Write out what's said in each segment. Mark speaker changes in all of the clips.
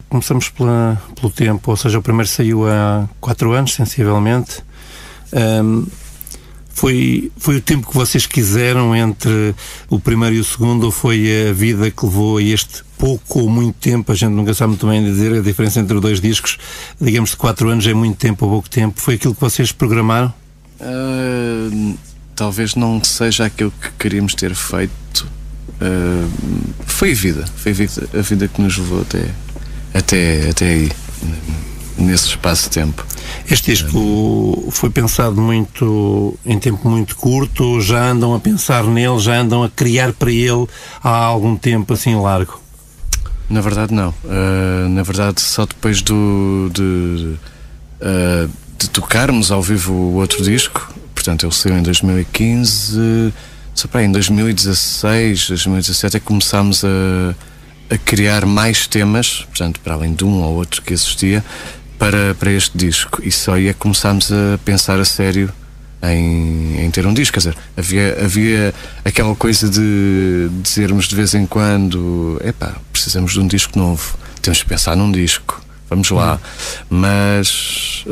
Speaker 1: começamos pelo tempo, ou seja, o primeiro saiu há 4 anos, sensivelmente. Foi o tempo que vocês quiseram entre o primeiro e o segundo, ou foi a vida que levou a este pouco ou muito tempo? A gente nunca sabe muito bem dizer a diferença entre os 2 discos. Digamos, de 4 anos é muito tempo ou pouco tempo. Foi aquilo que vocês programaram?
Speaker 2: Talvez não seja aquilo que queríamos ter feito. Foi a vida que nos levou até aí, nesse espaço de tempo.
Speaker 1: Este disco foi pensado muito em tempo muito curto? Já andam a pensar nele, já andam a criar para ele há algum tempo assim largo?
Speaker 2: Na verdade não. Na verdade só depois de tocarmos ao vivo o outro disco, portanto ele saiu em 2015, só para aí, em 2016, 2017 é que começámos a criar mais temas, portanto para além de um ou outro que existia, para este disco, e só aí é que começámos a pensar a sério em ter um disco. Quer dizer, havia aquela coisa de dizermos de vez em quando: epá, precisamos de um disco novo, temos que pensar num disco, vamos lá. Mas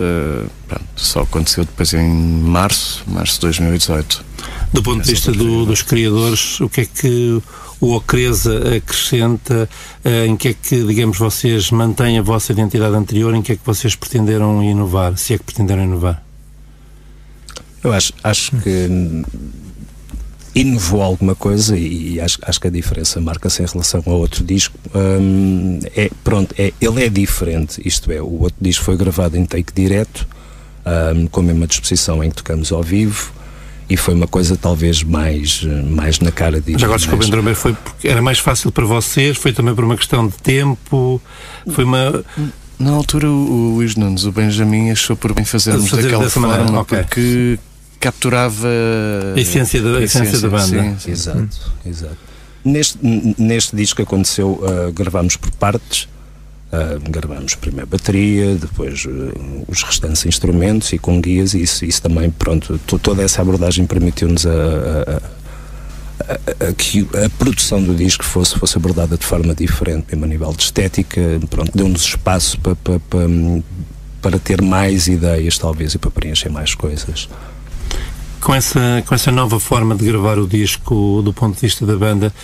Speaker 2: pronto, só aconteceu depois em março de 2018.
Speaker 1: Do ponto de vista dos criadores, o que é que o Ocreza acrescenta? Em que é que, digamos, vocês mantêm a vossa identidade anterior? Em que é que vocês pretenderam inovar? Se é que pretenderam inovar?
Speaker 3: Eu acho que inovou alguma coisa, e acho que a diferença marca-se em relação ao outro disco. Ele é diferente, isto é, o outro disco foi gravado em take direto, com a mesma disposição em que tocamos ao vivo, e foi uma coisa talvez mais na cara disso.
Speaker 1: Mas agora, desculpa, André, foi porque era mais fácil para vocês? Foi também por uma questão de tempo? Foi uma...
Speaker 2: Na altura o Luís Nunes, o Benjamin, achou por bem fazermos daquela forma, porque capturava
Speaker 1: a essência da banda.
Speaker 3: Sim. Exato. Neste disco aconteceu, gravámos por partes. Gravámos primeiro a bateria, depois os restantes instrumentos e com guias, e isso também, pronto, toda essa abordagem permitiu-nos que a produção do disco fosse abordada de forma diferente, mesmo a nível de estética. Pronto, deu-nos espaço para ter mais ideias, talvez, e para preencher mais coisas.
Speaker 1: Com essa nova forma de gravar o disco, do ponto de vista da banda,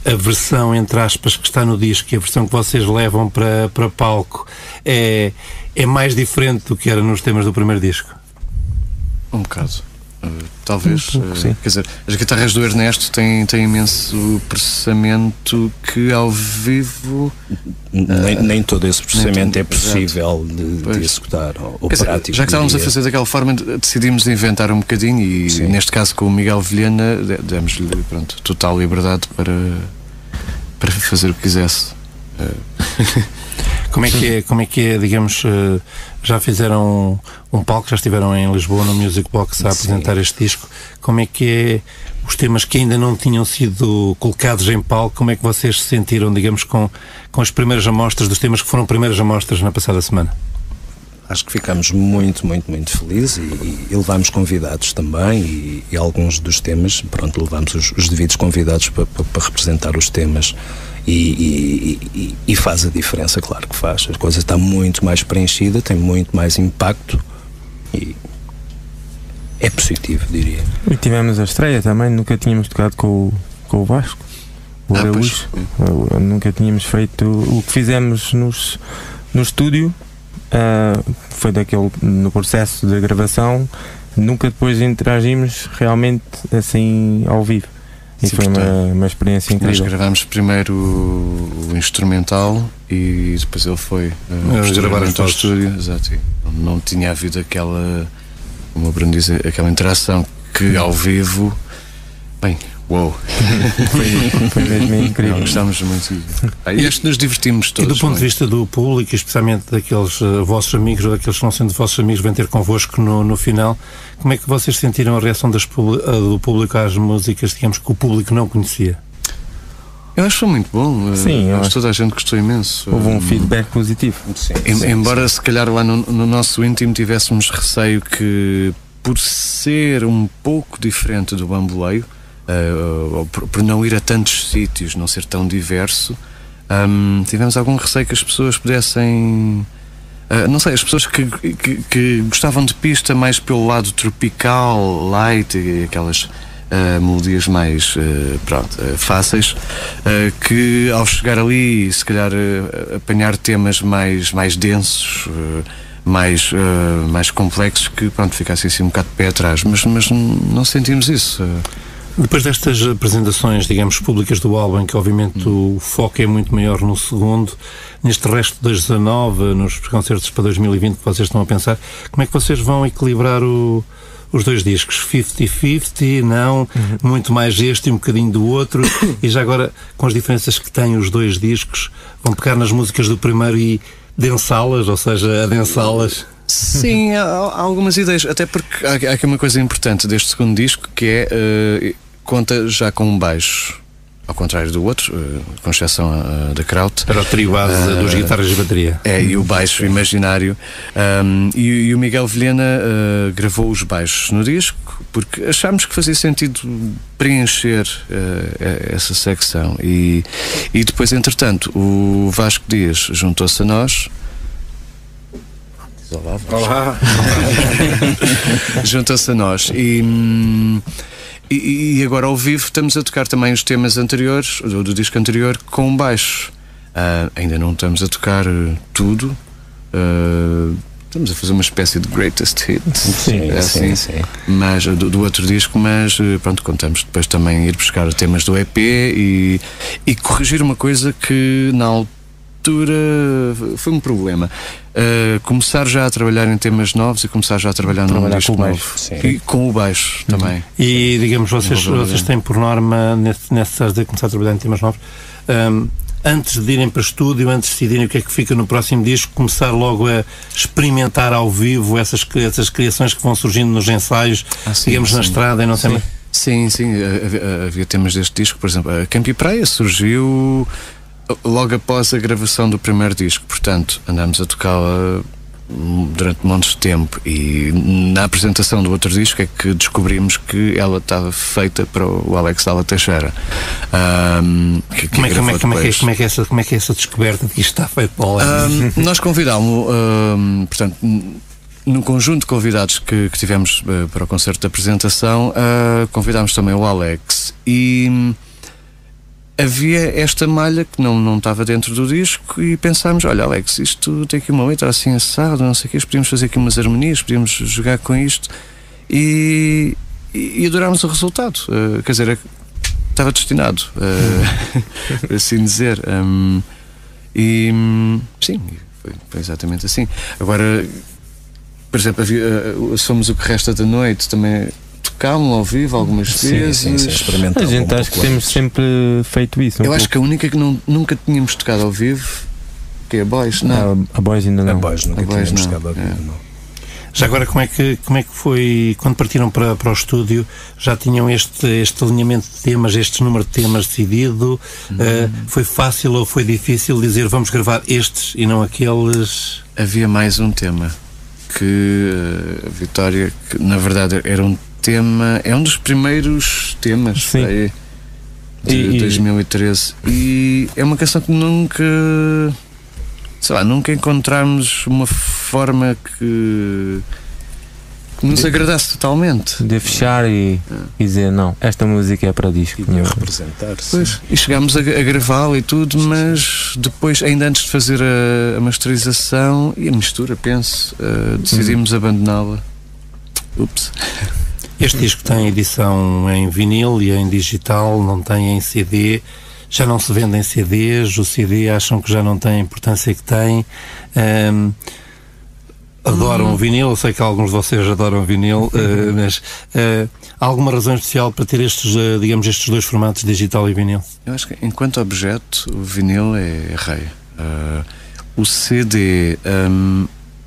Speaker 1: a versão, entre aspas, que está no disco e a versão que vocês levam para palco é mais diferente do que era nos temas do primeiro disco?
Speaker 2: Um bocado. Talvez. Quer dizer, as guitarras do Ernesto têm imenso processamento que ao vivo...
Speaker 3: Nem todo esse processamento é possível de executar, ou prático.
Speaker 2: Já que estávamos a fazer daquela forma, decidimos inventar um bocadinho, e neste caso com o Miguel Vilhena demos-lhe, pronto, total liberdade para fazer o que quisesse.
Speaker 1: Como é que é, digamos, já fizeram um palco, já estiveram em Lisboa no Music Box a apresentar este disco? Como é que é os temas que ainda não tinham sido colocados em palco? Como é que vocês se sentiram, digamos, com as primeiras amostras dos temas que foram primeiras amostras na passada semana?
Speaker 3: Acho que ficámos muito felizes, e levámos convidados também, e alguns dos temas, pronto, levámos os devidos convidados para representar os temas, e faz a diferença, claro que faz. A coisa está muito mais preenchida, tem muito mais impacto, e é positivo, diria.
Speaker 4: E tivemos a estreia também, nunca tínhamos tocado com o Vasco, o Araújo. Nunca tínhamos feito o que fizemos no estúdio. Foi no processo de gravação, nunca depois interagimos realmente assim ao vivo, e sim, foi uma experiência incrível.
Speaker 2: Nós gravámos primeiro o instrumental e depois ele foi gravar ao estúdio. Exato. Não tinha havido aquela, como o Bruno diz, aquela interação que ao vivo, bem, uou.
Speaker 4: Foi mesmo incrível.
Speaker 2: Gostámos muito. E acho que nos divertimos todos.
Speaker 1: E do ponto de vista do público, especialmente daqueles vossos amigos, ou daqueles que não sendo vossos amigos, vêm ter convosco no final, como é que vocês sentiram a reação do público às músicas, digamos, que o público não conhecia?
Speaker 2: Eu acho que foi muito bom.
Speaker 4: Sim,
Speaker 2: acho que toda a gente gostou imenso.
Speaker 4: Houve um feedback positivo.
Speaker 3: Sim,
Speaker 2: embora se calhar lá no nosso íntimo tivéssemos receio que, por ser um pouco diferente do Bamboleio, por não ir a tantos sítios, não ser tão diverso, tivemos algum receio que as pessoas pudessem... não sei, as pessoas que gostavam de pista mais pelo lado tropical, light, e aquelas melodias mais fáceis, que ao chegar ali, se calhar apanhar temas mais densos, mais complexos, que pronto, ficassem assim um bocado de pé atrás, mas não sentimos isso.
Speaker 1: Depois destas apresentações, digamos, públicas do álbum, em que obviamente o foco é muito maior no segundo, neste resto de 2019, nos concertos para 2020 que vocês estão a pensar, como é que vocês vão equilibrar os dois discos? 50-50, não? Muito mais este e um bocadinho do outro? E já agora, com as diferenças que têm os dois discos, vão pegar nas músicas do primeiro e densá-las, ou seja, adensá-las?
Speaker 2: Sim, há algumas ideias, até porque há aqui uma coisa importante deste segundo disco, que é, conta já com um baixo, ao contrário do outro, com exceção da Kraut.
Speaker 1: Para o trio base dos guitarras e bateria.
Speaker 2: E o baixo imaginário. E o Miguel Vilhena gravou os baixos no disco, porque achámos que fazia sentido preencher essa secção. E depois, entretanto, o Vasco Dias juntou-se a nós. Olá. Juntou-se a nós e agora ao vivo estamos a tocar também os temas anteriores do disco anterior com baixo. Ainda não estamos a tocar tudo, estamos a fazer uma espécie de greatest hits,
Speaker 3: sim.
Speaker 2: mas do outro disco, mas pronto, contamos depois também ir buscar temas do EP e corrigir uma coisa que na altura foi um problema. Começar já a trabalhar em temas novos e começar já a trabalhar num disco novo. E com o baixo também.
Speaker 1: E digamos, vocês têm por norma, nessas de começar a trabalhar em temas novos, antes de irem para estúdio, antes de decidirem o que é que fica no próximo disco, começar logo a experimentar ao vivo essas criações que vão surgindo nos ensaios, digamos, na estrada e não sei mais.
Speaker 2: Sim, havia temas deste disco, por exemplo, a Campo e Praia surgiu logo após a gravação do primeiro disco, portanto andámos a tocá-la durante montes de tempo, e na apresentação do outro disco é que descobrimos que ela estava feita para o Alex Dalla Teixeira.
Speaker 1: Como é que é essa descoberta de que isto está feito para o Alex?
Speaker 2: Nós convidámos, portanto, no conjunto de convidados que tivemos para o concerto de apresentação, convidámos também o Alex, e havia esta malha que não estava dentro do disco, e pensámos, olha Alex, isto tem aqui uma letra assim assado, não sei o quê, podíamos fazer aqui umas harmonias, podíamos jogar com isto, e adorámos o resultado. Quer dizer, estava destinado, por assim dizer. Sim, foi exatamente assim. Agora, por exemplo, Somos o que Resta da Noite também tocámos ao vivo algumas vezes.
Speaker 3: Experimentar.
Speaker 4: A gente acho que temos sempre feito isso.
Speaker 2: Eu acho que a única que nunca tínhamos tocado ao vivo, que é a Boys, não?
Speaker 4: A Boys ainda não.
Speaker 3: A Boys nunca tínhamos tocado ao vivo, não.
Speaker 1: Já agora, como é que foi, quando partiram para o estúdio, já tinham este alinhamento de temas, este número de temas decidido? Foi fácil ou foi difícil dizer vamos gravar estes e não aqueles?
Speaker 2: Havia mais um tema, que a Vitória, que na verdade era um tema, é um dos primeiros temas de 2013, e é uma canção que nunca encontramos uma forma que nos agradasse totalmente
Speaker 4: de fechar e dizer não, esta música é para disco,
Speaker 3: e representar.
Speaker 2: Pois, e chegámos a gravá-la e tudo, mas depois, ainda antes de fazer a masterização e a mistura, penso, decidimos abandoná-la. Ups.
Speaker 1: Este disco tem edição em vinil e em digital, não tem em CD, já não se vendem CDs, o CD acham que já não tem a importância que tem. Adoram o vinil, eu sei que alguns de vocês adoram vinil, mas há alguma razão especial para ter estes dois formatos, digital e vinil?
Speaker 2: Eu acho que, enquanto objeto, o vinil é rei. O CD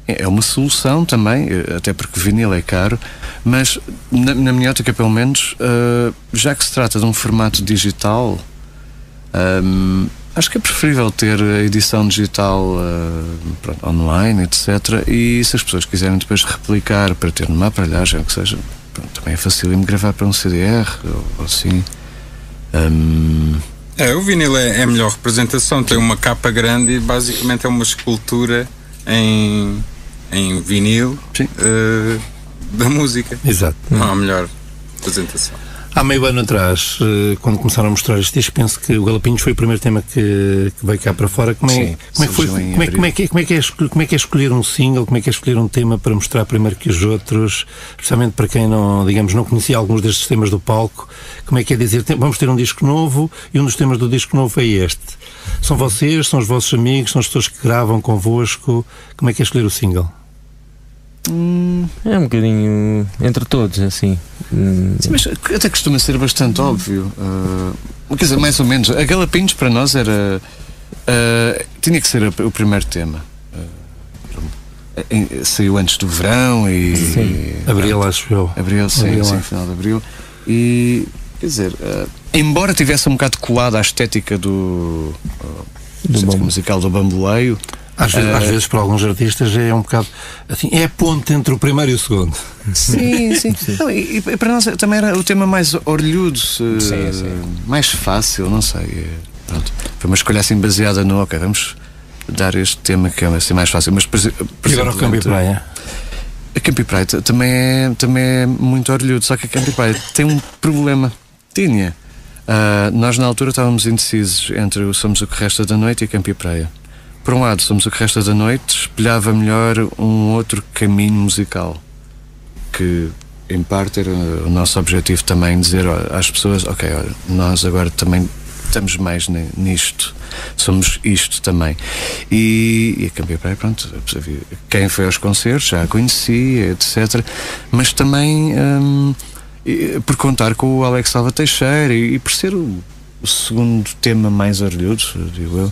Speaker 2: é uma solução também, até porque o vinil é caro, mas na minha ótica, pelo menos, já que se trata de um formato digital, acho que é preferível ter a edição digital online, etc. E se as pessoas quiserem depois replicar para ter numa aparelhagem, ou que seja, também é facílimo gravar para um CDR ou assim.
Speaker 5: O vinil é a melhor representação. Tem uma capa grande e basicamente é uma escultura em vinil da música.
Speaker 1: Exato.
Speaker 5: Não há melhor representação.
Speaker 1: Há meio ano atrás, quando começaram a mostrar este disco, penso que o Galapinhos foi o primeiro tema que veio cá para fora. Como é que é escolher um single? Como é que é escolher um tema para mostrar primeiro que os outros? Especialmente para quem não conhecia alguns destes temas do palco. Como é que é dizer, vamos ter um disco novo e um dos temas do disco novo é este? São vocês? São os vossos amigos? São as pessoas que gravam convosco? Como é que é escolher o single?
Speaker 4: É um bocadinho entre todos, assim.
Speaker 2: Sim, mas até costuma ser bastante óbvio. Quer dizer, mais ou menos. A Galapinhos para nós era. Tinha que ser o primeiro tema. Saiu antes do verão e.
Speaker 1: Sim. Abril, acho eu.
Speaker 2: Abril, sim, final de abril. E. Quer dizer, embora tivesse um bocado colado à estética do musical do Bamboleio.
Speaker 1: Às vezes, para alguns artistas, é um bocado assim, é a ponte entre o primeiro e o segundo.
Speaker 2: Sim. Não, e para nós também era o tema mais orlhudo, mais fácil, não sei. Pronto. Foi uma escolha assim baseada no ok, vamos dar este tema que é assim mais fácil. Mas, por
Speaker 1: e agora o Campo e Praia?
Speaker 2: A Campo e Praia também é muito orlhudo, só que a Campo e Praia tem um problema. Nós na altura estávamos indecisos entre o Somos o que Resta da Noite e a Campo e Praia. Por um lado, Somos o que Resta da Noite espelhava melhor um outro caminho musical, que em parte era o nosso objetivo também, dizer às pessoas, ok, olha, nós agora também estamos mais nisto, somos isto também. E a Campo e Praia, pronto, quem foi aos concertos já a conhecia, etc. Mas também por contar com o Alex Salva Teixeira e por ser o segundo tema mais orlhudo, digo eu.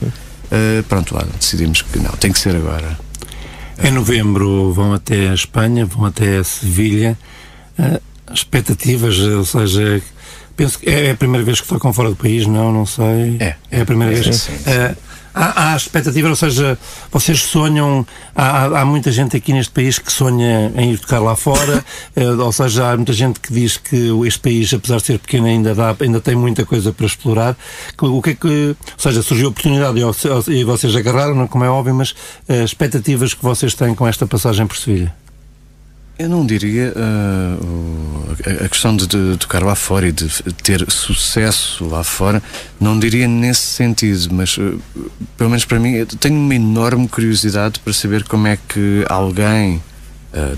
Speaker 2: Pronto, lá decidimos que não, tem que ser agora.
Speaker 1: Em novembro vão até a Espanha, vão até a Sevilha. Expectativas, ou seja, penso que é a primeira vez que tocam fora do país, não sei. É a primeira vez.
Speaker 2: Sim.
Speaker 1: Há expectativas, ou seja, vocês sonham, há muita gente aqui neste país que sonha em ir tocar lá fora, ou seja, há muita gente que diz que este país, apesar de ser pequeno, ainda tem muita coisa para explorar. O que é que, ou seja, surgiu a oportunidade e vocês agarraram, como é óbvio, mas expectativas que vocês têm com esta passagem por Sevilha?
Speaker 2: Eu não diria a questão de tocar lá fora e de ter sucesso lá fora, não diria nesse sentido, mas pelo menos para mim, eu tenho uma enorme curiosidade para saber como é que alguém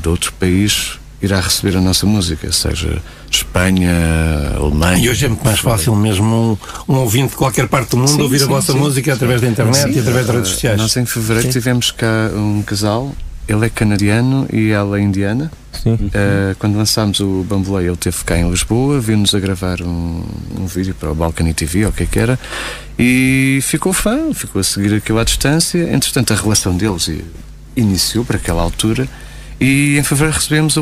Speaker 2: de outro país irá receber a nossa música, seja Espanha, Alemanha.
Speaker 1: E hoje é muito mais fácil mesmo um ouvinte de qualquer parte do mundo ouvir a vossa música através da internet e através das redes sociais.
Speaker 2: Nós em fevereiro tivemos cá um casal. Ele é canadiano e ela é indiana. Quando lançámos o Bamboleio, ele esteve cá em Lisboa, viu-nos a gravar um vídeo para o Balcony TV, ou o que é que era, e ficou fã, ficou a seguir aquilo à distância. Entretanto, a relação deles iniciou para aquela altura. E em fevereiro recebemos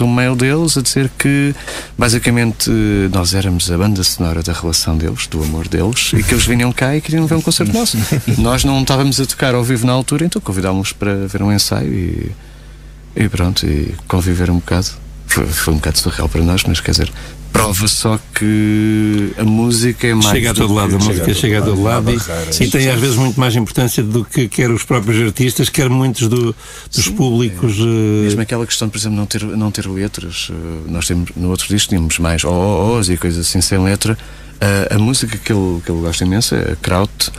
Speaker 2: um mail deles a dizer que basicamente nós éramos a banda sonora da relação deles, do amor deles, e que eles vinham cá e queriam ver um concerto nosso. Nós não estávamos a tocar ao vivo na altura, então convidámos-los para ver um ensaio e pronto, e conviver um bocado. Foi um bocado surreal para nós, mas quer dizer, prova só que a música é mais.
Speaker 1: Chega a todo lado, a música chega a todo lado e tem às vezes muito mais importância do que quer os próprios artistas, quer muitos dos públicos.
Speaker 2: Mesmo aquela questão, por exemplo, não ter letras. Nós temos, no outro disco tínhamos mais e coisas assim sem letra. A música que ele gosta imenso, a Kraut,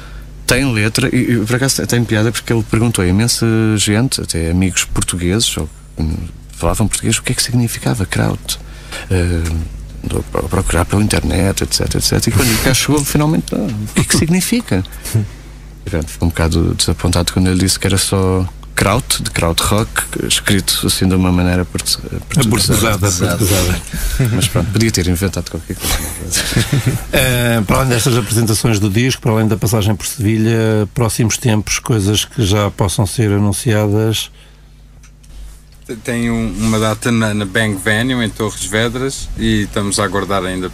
Speaker 2: tem letra e por acaso tem piada porque ele perguntou a imensa gente, até amigos portugueses, ou falavam português, o que é que significava Kraut. Procurar pela internet, etc. E quando cá chegou, finalmente, o que é que significa? E pronto, ficou um bocado desapontado quando ele disse que era só Kraut, de krautrock, escrito assim de uma maneira portuguesada. Mas pronto, podia ter inventado qualquer coisa.
Speaker 1: Para além destas apresentações do disco, para além da passagem por Sevilha, próximos tempos, coisas que já possam ser anunciadas.
Speaker 5: Tem uma data na Bang Venue, em Torres Vedras, e estamos a aguardar ainda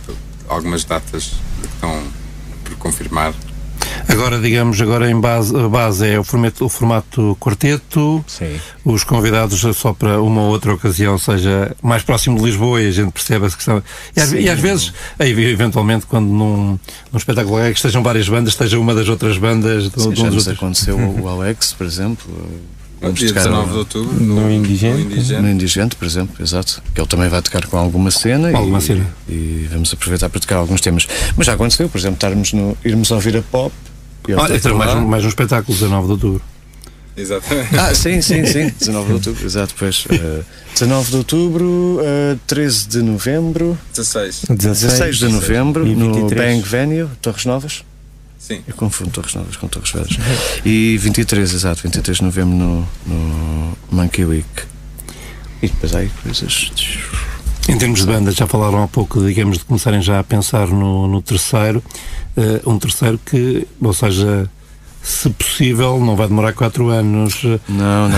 Speaker 5: algumas datas que estão por confirmar.
Speaker 1: Agora, digamos, a base é o formato quarteto.
Speaker 3: Sim.
Speaker 1: Os convidados só para uma ou outra ocasião, ou seja, mais próximo de Lisboa, e a gente percebe essa questão. E às vezes, eventualmente, quando num espetáculo que estejam várias bandas, esteja uma das outras bandas.
Speaker 2: Já nos aconteceu o Alex, por exemplo.
Speaker 5: Vamos dia 19 de outubro
Speaker 4: no
Speaker 2: Indigente, por exemplo, exato. Que ele também vai tocar com alguma cena. E vamos aproveitar para tocar alguns temas. Mas já aconteceu, por exemplo, irmos ouvir a pop.
Speaker 1: Mais um espetáculo, 19 de outubro.
Speaker 5: Exatamente.
Speaker 2: Sim. 19 de outubro, exato. Pois, 19 de outubro, 13 de novembro. 16 de novembro, no Bang Venue, Torres Novas.
Speaker 5: Sim.
Speaker 2: Eu confundo Torres Novas com Torres Vedras. E 23 de novembro no Monkey Week. E depois há aí coisas.
Speaker 1: Em termos de banda, já falaram há pouco, digamos, de começarem já a pensar no terceiro. Um terceiro que, ou seja, se possível, não vai demorar 4 anos.
Speaker 2: Não,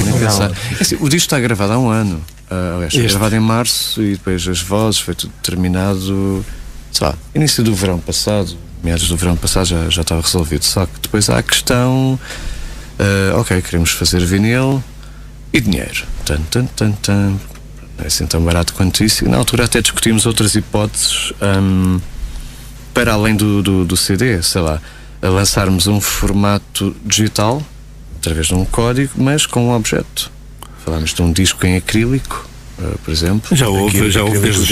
Speaker 2: nem pensar. Assim, o disco está gravado há um ano. Aliás, foi gravado em março e depois as vozes, foi tudo terminado, sei lá, início do verão passado. Meados do verão passado já estava resolvido. Só que depois há a questão, ok, queremos fazer vinil e dinheiro. Não é assim tão barato quanto isso. E na altura até discutimos outras hipóteses, para além do CD, sei lá, a lançarmos um formato digital através de um código, mas com um objeto. Falámos de um disco em acrílico, por exemplo.
Speaker 1: Já houve desde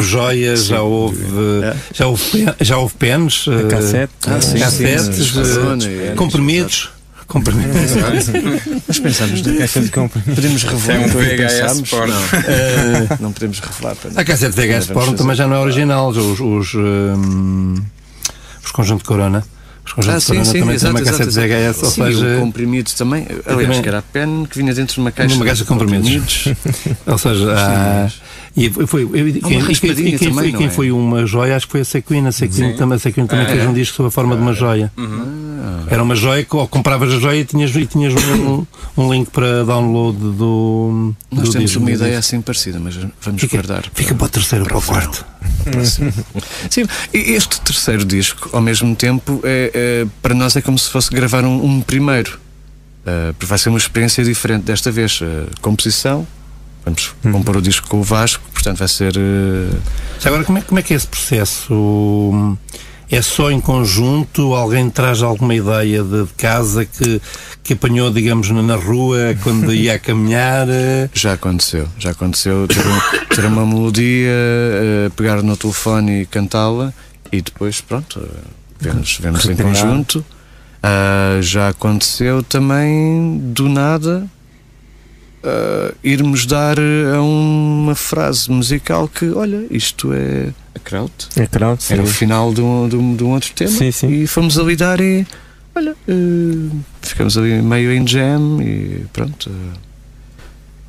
Speaker 1: joias, já houve pens, cassetes,
Speaker 2: comprimidos. Mas pensamos na caixa de comprimidos. Podemos revelar
Speaker 5: um VHS porno.
Speaker 2: Não podemos revelar.
Speaker 1: A cassete de VHS porno também já não é original. Os Conjunto Corona. Os Conjunto Corona também têm uma cassete de VHS. Ou seja,
Speaker 2: o comprimido também. Aliás, que era a pen que vinha dentro de uma caixa
Speaker 1: de comprimidos. Ou seja, quem foi uma joia, acho que foi a Sequin. A Sequin também fez um disco sob a forma de uma joia. Era uma joia que ou compravas a joia e tinhas um link para download do
Speaker 2: Nós temos
Speaker 1: disco.
Speaker 2: uma ideia assim parecida, mas vamos guardar.
Speaker 1: Fica para o terceiro ou para o quarto.
Speaker 2: Sim, e este terceiro disco, ao mesmo tempo, para nós é como se fosse gravar um primeiro. Porque vai ser uma experiência diferente desta vez. Composição, vamos compor o disco com o Vasco, portanto vai ser.
Speaker 1: Agora, como é que é esse processo? É só em conjunto? Alguém traz alguma ideia de casa que apanhou, digamos, na rua quando ia a caminhar?
Speaker 2: Já aconteceu ter uma melodia, pegar no telefone e cantá-la e depois, pronto, vemos em conjunto. Já aconteceu também, do nada, irmos dar a uma frase musical que, olha, isto é a Kraut. Era o final de um outro tema.
Speaker 4: Sim.
Speaker 2: E fomos ali dar e, olha, ficamos ali meio em jam e pronto.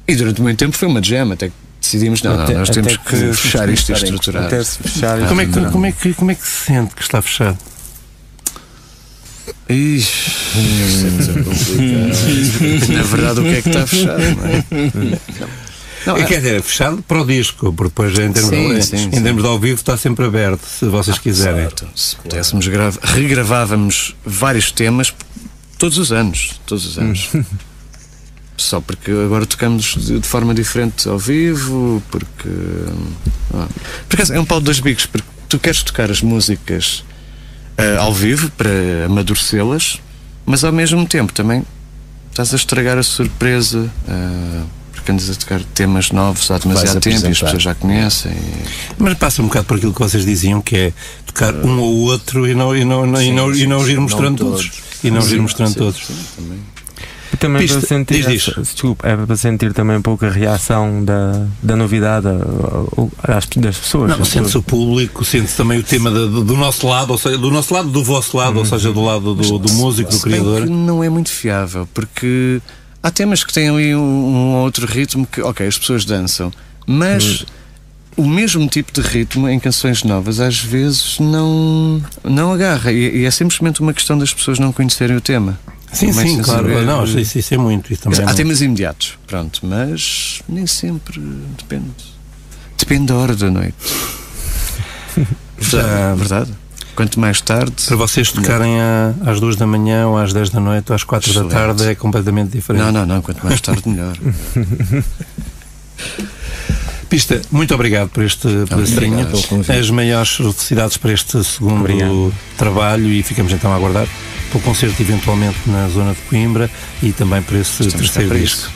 Speaker 2: E durante muito tempo foi uma jam, até que decidimos, nós temos que fechar isto e estruturar.
Speaker 1: Como é que se sente que está fechado?
Speaker 2: Na verdade, o que é que está fechado?
Speaker 1: Quer dizer, fechado para o disco, porque depois em termos de ao vivo está sempre aberto, se vocês quiserem.
Speaker 2: Certo. Se pudéssemos regravávamos vários temas todos os anos. Só porque agora tocamos de forma diferente ao vivo, porque é um pau de dois bicos, porque tu queres tocar as músicas ao vivo para amadurecê-las, mas ao mesmo tempo também estás a estragar a surpresa, porque andas a tocar temas novos há demasiado tempo e as pessoas já conhecem.
Speaker 1: Mas passa um bocado por aquilo que vocês diziam, que é tocar um ou outro e não os ir mostrando todos. E não os ir mostrando todos.
Speaker 4: Também para sentir, para sentir também um pouco a reação da novidade das pessoas.
Speaker 1: Não, sente-se o público, sente-se também o tema do nosso lado, ou seja, do nosso lado, do vosso lado, ou seja, do lado do músico, do criador.
Speaker 2: Não é muito fiável, porque há temas que têm ali um outro ritmo que, ok, as pessoas dançam, mas o mesmo tipo de ritmo em canções novas às vezes não agarra, e é simplesmente uma questão das pessoas não conhecerem o tema.
Speaker 1: Sim, claro. Não, isso é muito. Isso também
Speaker 2: há temas imediatos, pronto, mas nem sempre depende. Depende da hora da noite. Verdade. Quanto mais tarde...
Speaker 1: Para vocês tocarem às 2 da manhã ou às 10 da noite ou às 4 da tarde é completamente diferente.
Speaker 2: Não, quanto mais tarde melhor.
Speaker 1: Pista, muito obrigado por este pedacinho. As maiores felicidades para este segundo trabalho e ficamos então a aguardar pelo concerto eventualmente na zona de Coimbra e também por esse terceiro disco.